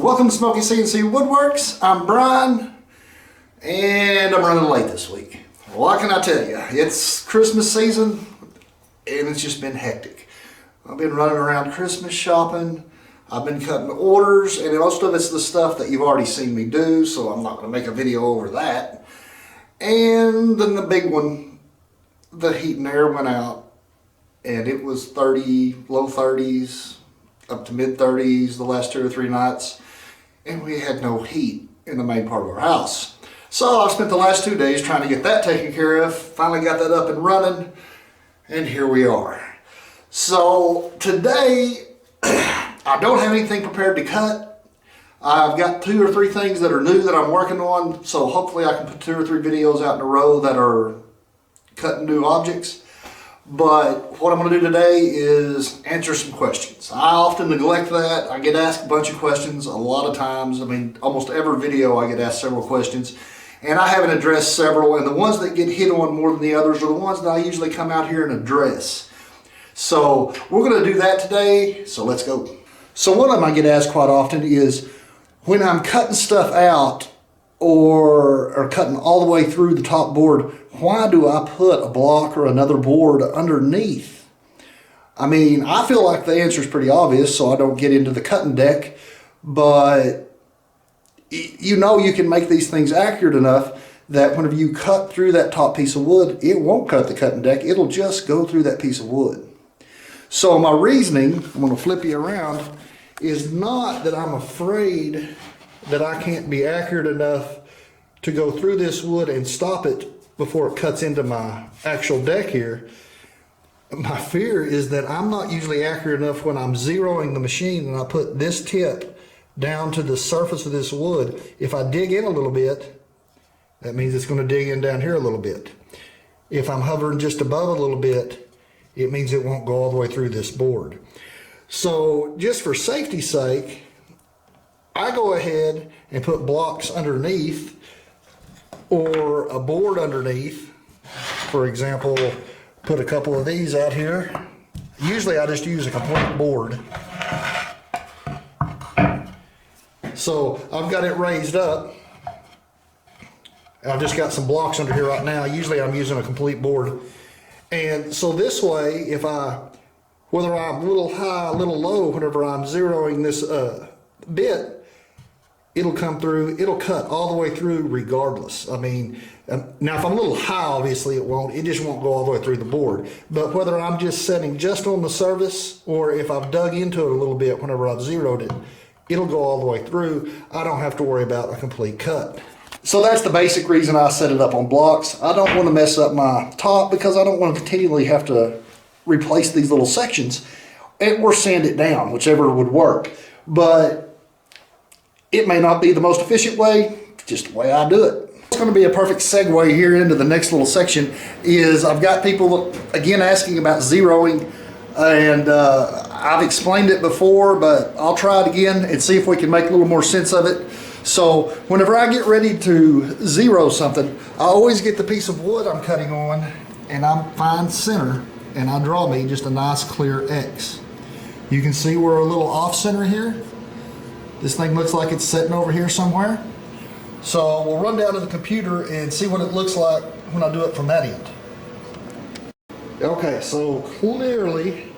Welcome to Smokey CNC Woodworks. I'm Brian, and I'm running late this week. What can I tell you? It's Christmas season, and it's just been hectic. I've been running around Christmas shopping. I've been cutting orders, and most of it's the stuff that you've already seen me do, so I'm not going to make a video over that. And then the big one, the heat and air went out, and it was 30, low 30s, up to mid 30s the last 2 or 3 nights, and we had no heat in the main part of our house. So I spent the last 2 days trying to get that taken care of, finally got that up and running, and here we are. So today, I don't have anything prepared to cut. I've got 2 or 3 things that are new that I'm working on, so hopefully I can put 2 or 3 videos out in a row that are cutting new objects. But what I'm going to do today is answer some questions. I often neglect that. I get asked a bunch of questions a lot of times. I mean, almost every video I get asked several questions, and I haven't addressed several, and the ones that get hit on more than the others are the ones that I usually come out here and address. So we're going to do that today, so let's go. So one of them I get asked quite often is when I'm cutting stuff out or cutting all the way through the top board, why do I put a block or another board underneath? I mean, I feel like the answer is pretty obvious, so I don't get into the cutting deck, but you know you can make these things accurate enough that whenever you cut through that top piece of wood, it won't cut the cutting deck, it'll just go through that piece of wood. So my reasoning, I'm going to flip you around, is not that I'm afraid that I can't be accurate enough to go through this wood and stop it before it cuts into my actual deck here. My fear is that I'm not usually accurate enough when I'm zeroing the machine and I put this tip down to the surface of this wood. If I dig in a little bit, that means it's going to dig in down here a little bit. If I'm hovering just above a little bit, it means it won't go all the way through this board. So just for safety's sake, I go ahead and put blocks underneath or a board underneath. For example, put a couple of these out here. Usually I just use a complete board. So I've got it raised up. I've just got some blocks under here right now. Usually I'm using a complete board. And so this way, whether I'm a little high, a little low, whenever I'm zeroing this bit, it'll come through, it'll cut all the way through regardless. I mean, now if I'm a little high, obviously it just won't go all the way through the board. But whether I'm just setting just on the surface or if I've dug into it a little bit whenever I've zeroed it, it'll go all the way through. I don't have to worry about a complete cut. So that's the basic reason I set it up on blocks. I don't want to mess up my top because I don't want to continually have to replace these little sections or sand it down, whichever would work. But it may not be the most efficient way, just the way I do it. It's going to be a perfect segue here into the next little section is I've got people again asking about zeroing, and I've explained it before, but I'll try it again and see if we can make a little more sense of it. So whenever I get ready to zero something, I always get the piece of wood I'm cutting on and I find center and I draw me just a nice clear X. You can see we're a little off center here. This thing looks like it's sitting over here somewhere. So we'll run down to the computer and see what it looks like when I do it from that end. Okay, so clearly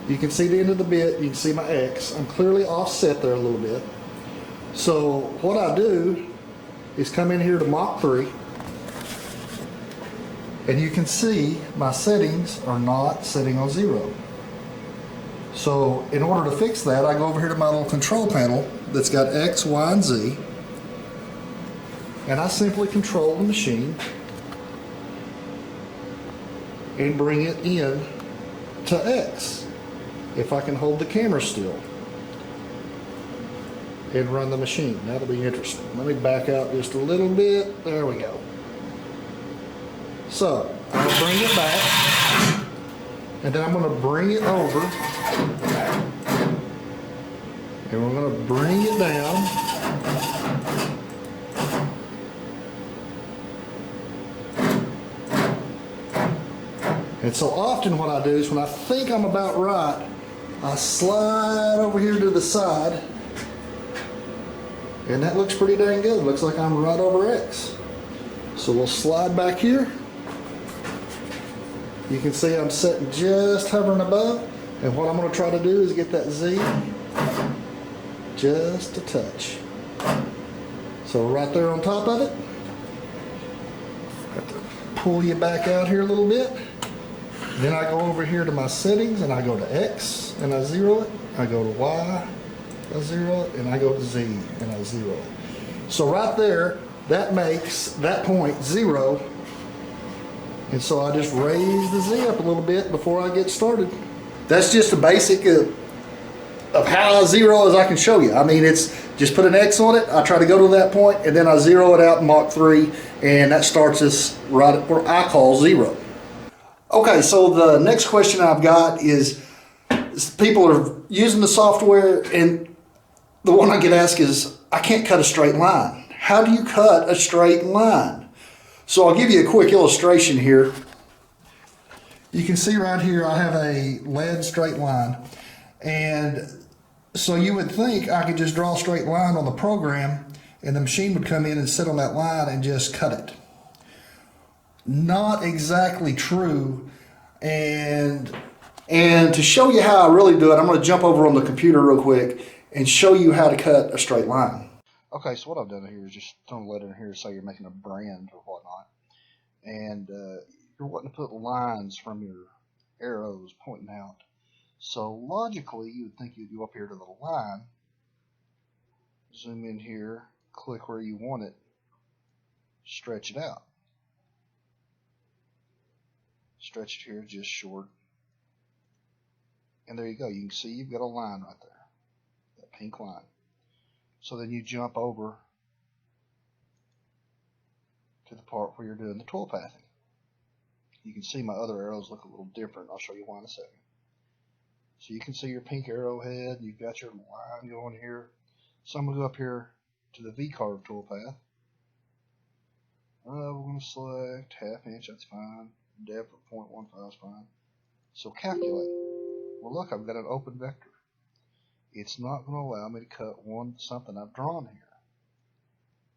you can see the end of the bit, you can see my X. I'm clearly offset there a little bit. So what I do is come in here to Mach 3, and you can see my settings are not setting on 0. So in order to fix that, I go over here to my little control panel that's got X, Y, and Z, and I simply control the machine and bring it in to X. If I can hold the camera still and run the machine, that'll be interesting. Let me back out just a little bit. There we go. So I'll bring it back, and then I'm going to bring it over, and we're going to bring it down, and so often what I do is when I think I'm about right, I slide over here to the side And that looks pretty dang good. Looks like I'm right over X. So we'll slide back here. You can see I'm sitting just hovering above. And what I'm going to try to do is get that Z just a touch. So right there on top of it. Got to pull you back out here a little bit. Then I go over here to my settings and I go to X and I zero it. I go to Y, I zero it, and I go to Z and I zero it. So right there, that makes that point 0. And so I just raise the Z up a little bit before I get started. That's just a basic of how zero as I can show you. I mean, it's just put an X on it. I try to go to that point and then I zero it out in Mach 3, and that starts us right at where I call 0. Okay, so the next question I've got is people are using the software, and the one I get asked is, I can't cut a straight line. How do you cut a straight line? So I'll give you a quick illustration here. You can see right here I have a lead straight line, and so you would think I could just draw a straight line on the program and the machine would come in and sit on that line and just cut it. Not exactly true. And to show you how I really do it, I'm going to jump over on the computer real quick and show you how to cut a straight line. Okay, so what I've done here is just thrown a letter in here to say you're making a brand or whatnot. And you're wanting to put lines from your arrows pointing out. So logically, you would think you'd go up here to the line, zoom in here, click where you want it, stretch it out. Stretch it here just short. And there you go. You can see you've got a line right there. That pink line. So then you jump over to the part where you're doing the tool pathing. You can see my other arrows look a little different. I'll show you why in a second. So you can see your pink arrowhead. You've got your line going here. So I'm going to go up here to the V-carve toolpath. We're going to select 1/2 inch. That's fine. Depth of 0.15 is fine. So calculate. Well, look, I've got an open vector. It's not going to allow me to cut something I've drawn here.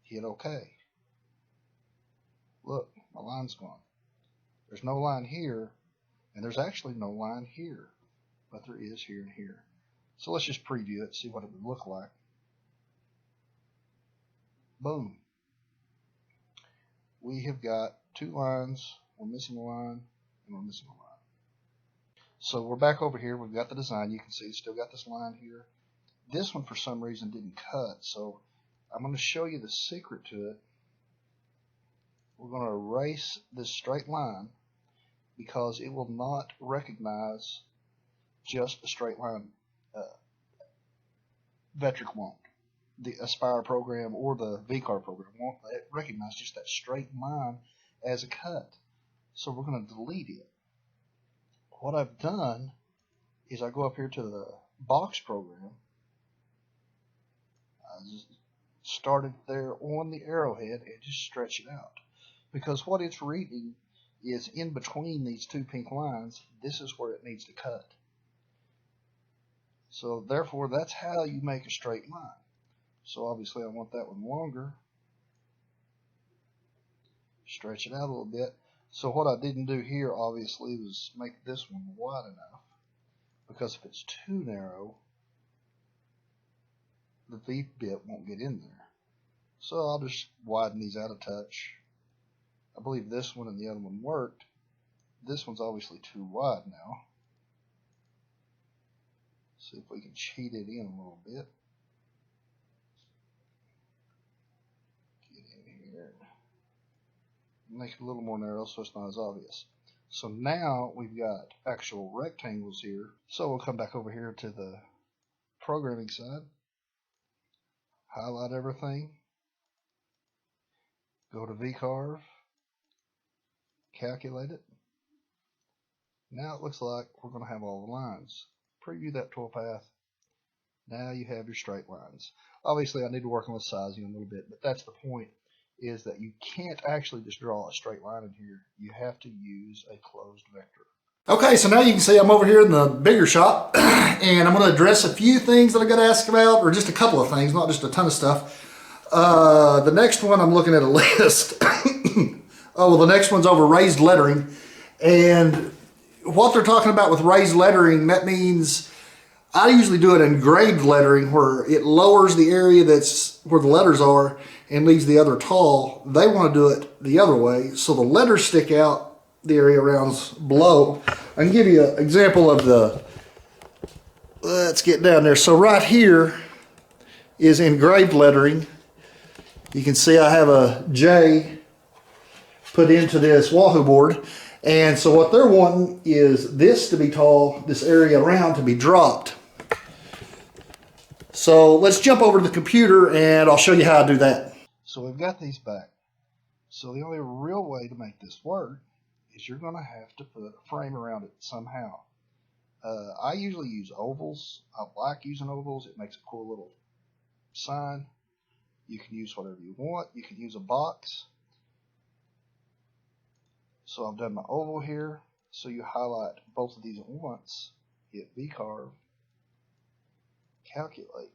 Hit OK. Look, my line's gone. There's no line here, and there's actually no line here, but there is here and here. So let's just preview it, see what it would look like. Boom. We have got 2 lines. We're missing a line, and we're missing a line. So we're back over here. We've got the design. You can see it's still got this line here. This one, for some reason, didn't cut. So I'm going to show you the secret to it. We're going to erase this straight line because it will not recognize just a straight line. Vectric won't. The Aspire program or the VCarve program won't recognize just that straight line as a cut. So we're going to delete it. What I've done is I go up here to the box program. I just started there on the arrowhead and just stretch it out. Because what it's reading is in between these 2 pink lines, this is where it needs to cut. So therefore, that's how you make a straight line. So obviously I want that one longer. Stretch it out a little bit. So what I didn't do here obviously was make this one wide enough, because if it's too narrow, the V bit won't get in there. So I'll just widen these out a touch. I believe this one and the other one worked. This one's obviously too wide now. See if we can cheat it in a little bit. Get in here. Make it a little more narrow so it's not as obvious. So now we've got actual rectangles here. So we'll come back over here to the programming side. Highlight everything. Go to VCarve. Calculate it. Now it looks like we're going to have all the lines. Preview that toolpath. Now you have your straight lines. Obviously I need to work on the sizing a little bit, but that's the point, is that you can't actually just draw a straight line in here. You have to use a closed vector. Okay, so now you can see I'm over here in the bigger shop, and I'm going to address a few things that I got asked about, or just a couple of things, not just a ton of stuff. The next one, I'm looking at a list. Oh, well, the next one's over raised lettering. And what they're talking about with raised lettering, that means I usually do it in engraved lettering where it lowers the area that's where the letters are and leaves the other tall. They want to do it the other way, so the letters stick out the area around below. I can give you an example of the, let's get down there. So right here is engraved lettering. You can see I have a J put into this Wahoo board. And so what they're wanting is this to be tall, this area around to be dropped. So let's jump over to the computer and I'll show you how I do that. So we've got these back. So the only real way to make this work is you're going to have to put a frame around it somehow. I usually use ovals. I like using ovals. It makes a cool little sign. You can use whatever you want. You can use a box. So I've done my oval here. So you highlight both of these at once, hit V-carve, calculate,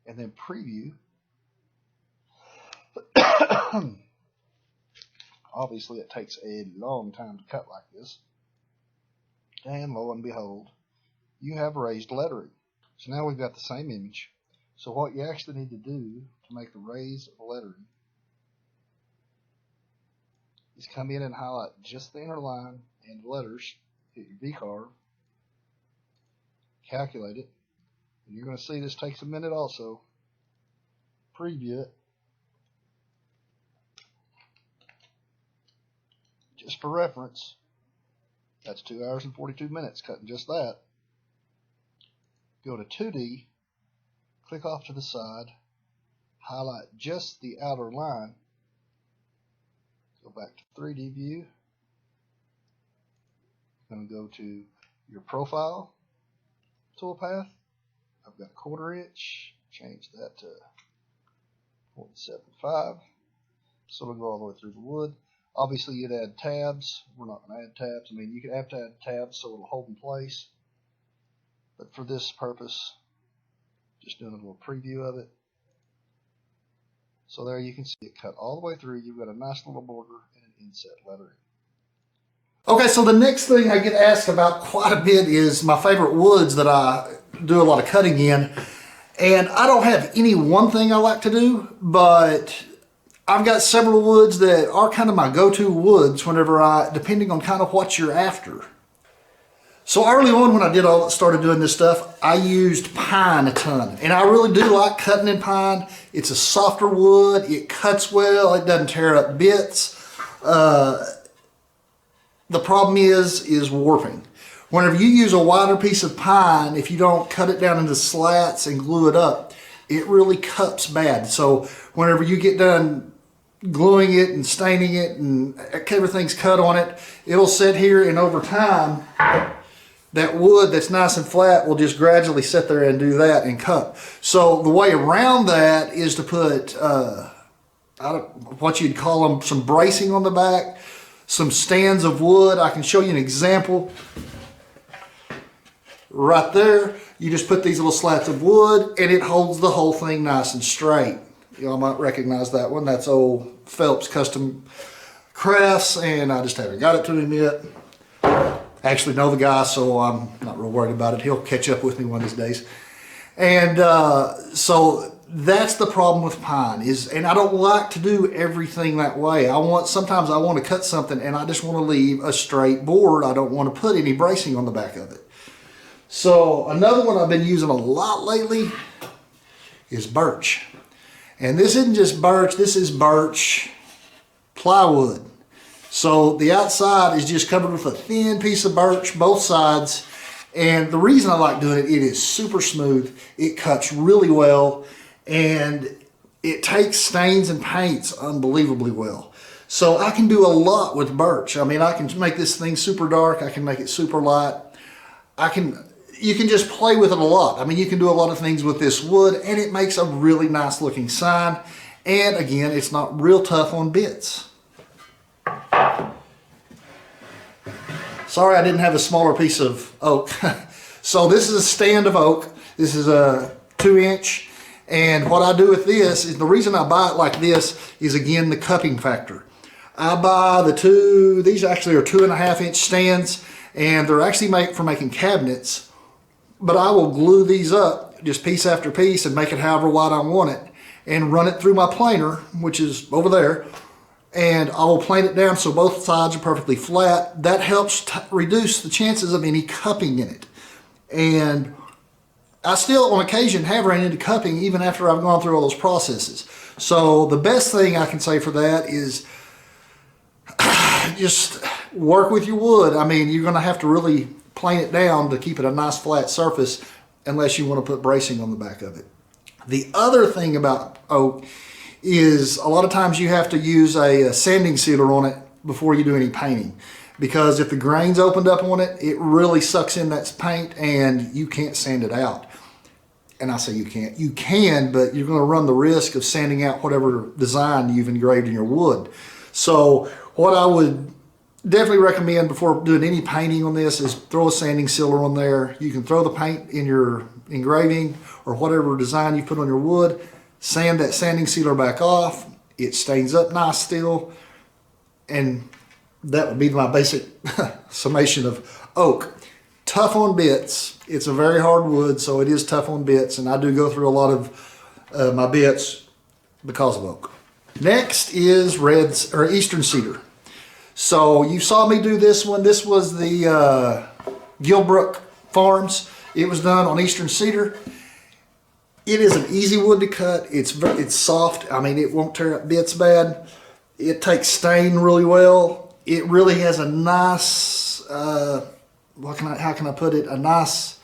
and then preview. Obviously it takes a long time to cut like this. And lo and behold, you have raised lettering. So now we've got the same image. So what you actually need to do to make the raised lettering is come in and highlight just the inner line and letters, hit your V-carve, calculate it, and you're going to see this takes a minute also. Preview it. Just for reference, that's 2 hours and 42 minutes cutting just that. Go to 2D, click off to the side, highlight just the outer line. Go back to 3D view. I'm going to go to your profile toolpath. I've got a 1/4 inch. Change that to 0.75. So it'll go all the way through the wood. Obviously, you'd add tabs. We're not going to add tabs. I mean, you could have to add tabs so it'll hold in place. But for this purpose, just doing a little preview of it. So there you can see it cut all the way through. You've got a nice little border and an inset lettering. Okay, so the next thing I get asked about quite a bit is my favorite woods that I do a lot of cutting in. And I don't have any one thing I like to do, but I've got several woods that are kind of my go-to woods whenever depending on kind of what you're after. So early on when I started doing this stuff, I used pine a ton. And I really do like cutting in pine. It's a softer wood, it cuts well, it doesn't tear up bits. The problem is warping. Whenever you use a wider piece of pine, if you don't cut it down into slats and glue it up, it really cuts bad. So whenever you get done gluing it and staining it and everything's cut on it, it'll sit here and over time, that wood that's nice and flat will just gradually sit there and do that and cut. So the way around that is to put what you'd call them, some bracing on the back, some stands of wood. I can show you an example. Right there, you just put these little slats of wood and it holds the whole thing nice and straight. Y'all might recognize that one. That's old Phelps Custom Crafts, and I just haven't got it to him yet. I actually know the guy, so I'm not real worried about it. He'll catch up with me one of these days. And so that's the problem with pine and I don't like to do everything that way. Sometimes I want to cut something and I just want to leave a straight board. I don't want to put any bracing on the back of it. So another one I've been using a lot lately is birch. And this isn't just birch, this is birch plywood. So the outside is just covered with a thin piece of birch, both sides. And the reason I like doing it, it is super smooth. It cuts really well. And it takes stains and paints unbelievably well. So I can do a lot with birch. I mean, I can make this thing super dark. I can make it super light. You can just play with it a lot. I mean, you can do a lot of things with this wood, and it makes a really nice looking sign. And again, it's not real tough on bits. Sorry I didn't have a smaller piece of oak. So this is a stand of oak. This is a 2 inch. And what I do with this is, the reason I buy it like this is, again, the cupping factor. I buy these actually are 2.5 inch stands, and they're actually made for making cabinets, but I will glue these up just piece after piece and make it however wide I want it and run it through my planer, which is over there, and I will plane it down so both sides are perfectly flat. That helps reduce the chances of any cupping in it. And I still, on occasion, have ran into cupping even after I've gone through all those processes. So the best thing I can say for that is just work with your wood. I mean, you're going to have to really plane it down to keep it a nice flat surface unless you want to put bracing on the back of it. The other thing about oak is a lot of times you have to use a sanding sealer on it before you do any painting. Because if the grain's opened up on it, it really sucks in that paint and you can't sand it out. And I say you can't. You can, but you're going to run the risk of sanding out whatever design you've engraved in your wood. So what I would definitely recommend before doing any painting on this is throw a sanding sealer on there. You can throw the paint in your engraving or whatever design you put on your wood, sand that sanding sealer back off. It stains up nice still. And that would be my basic summation of oak. Tough on bits. It's a very hard wood, so it is tough on bits, and I do go through a lot of my bits because of oak. Next is Eastern cedar. So you saw me do this one. This was the Gilbrook Farms. It was done on Eastern cedar. It is an easy wood to cut. It's soft. I mean, it won't tear up bits bad. It takes stain really well. It really has a nice, how can I put it? A nice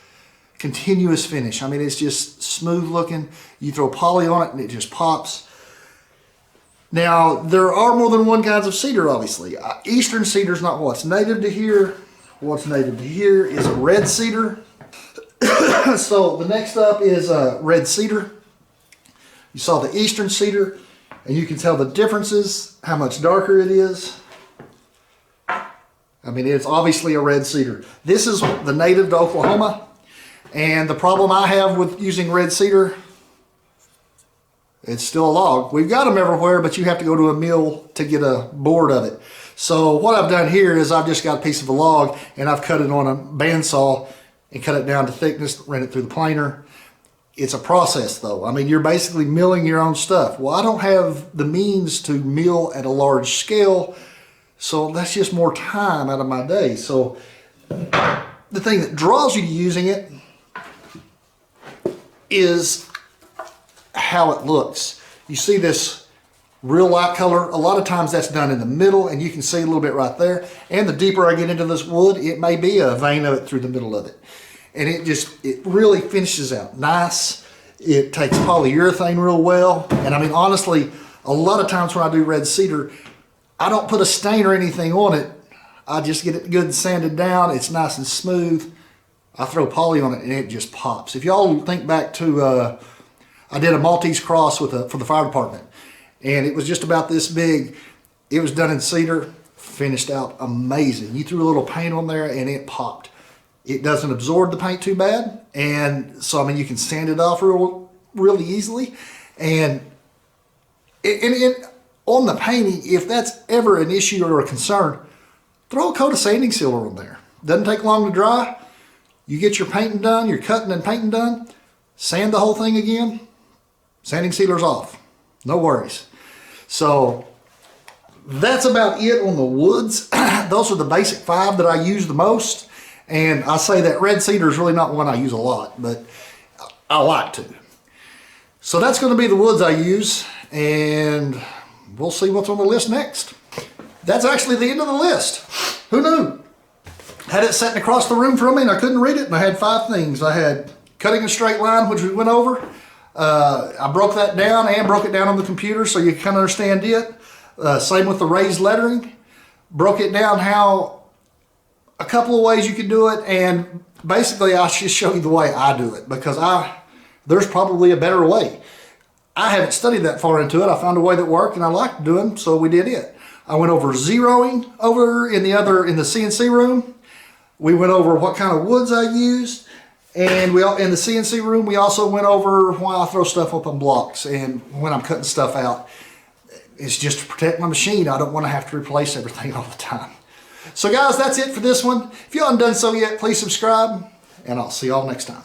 continuous finish. I mean, it's just smooth looking. You throw poly on it and it just pops. Now, there are more than one kinds of cedar, obviously. Eastern cedar is not what's native to here. What's native to here is a red cedar. So the next up is red cedar. You saw the Eastern cedar, and you can tell the differences, how much darker it is. I mean, it's obviously a red cedar. This is the native to Oklahoma, and the problem I have with using red cedar, it's still a log. We've got them everywhere, but you have to go to a mill to get a board of it. So what I've done here is I've just got a piece of a log, and I've cut it on a bandsaw and cut it down to thickness, ran it through the planer. It's a process though. I mean, you're basically milling your own stuff. Well, I don't have the means to mill at a large scale, so that's just more time out of my day. So the thing that draws you to using it is how it looks. You see this real light color. A lot of times that's done in the middle, and you can see a little bit right there. And the deeper I get into this wood, it may be a vein of it through the middle of it. And it really finishes out nice. It takes polyurethane real well. And I mean, honestly, a lot of times when I do red cedar, I don't put a stain or anything on it. I just get it good and sanded down. It's nice and smooth. I throw poly on it and it just pops. If y'all think back to, I did a Maltese cross for the fire department, and it was just about this big. It was done in cedar, finished out amazing. You threw a little paint on there and it popped. It doesn't absorb the paint too bad, and so I mean you can sand it off really easily. And on the painting, if that's ever an issue or a concern, throw a coat of sanding sealer on there. Doesn't take long to dry. You get your painting done, your cutting and painting done, sand the whole thing again, sanding sealer's off. No worries. So that's about it on the woods. Those are the basic 5 that I use the most. And I say that red cedar is really not one I use a lot, but I like to. So that's going to be the woods I use, and we'll see what's on the list next. That's actually the end of the list. Who knew? Had it sitting across the room from me and I couldn't read it, and I had 5 things. I had cutting a straight line, which we went over. I broke that down and broke it down on the computer so you kind of understand it. Same with the raised lettering. Broke it down how a couple of ways you can do it, and basically I'll just show you the way I do it, because there's probably a better way. I haven't studied that far into it. I found a way that worked and I liked doing, so we did it. I went over zeroing over in the CNC room. We went over what kind of woods I used, And in the CNC room, we also went over why I throw stuff up on blocks and when I'm cutting stuff out. It's just to protect my machine. I don't want to have to replace everything all the time. So guys, that's it for this one. If you haven't done so yet, please subscribe, and I'll see y'all next time.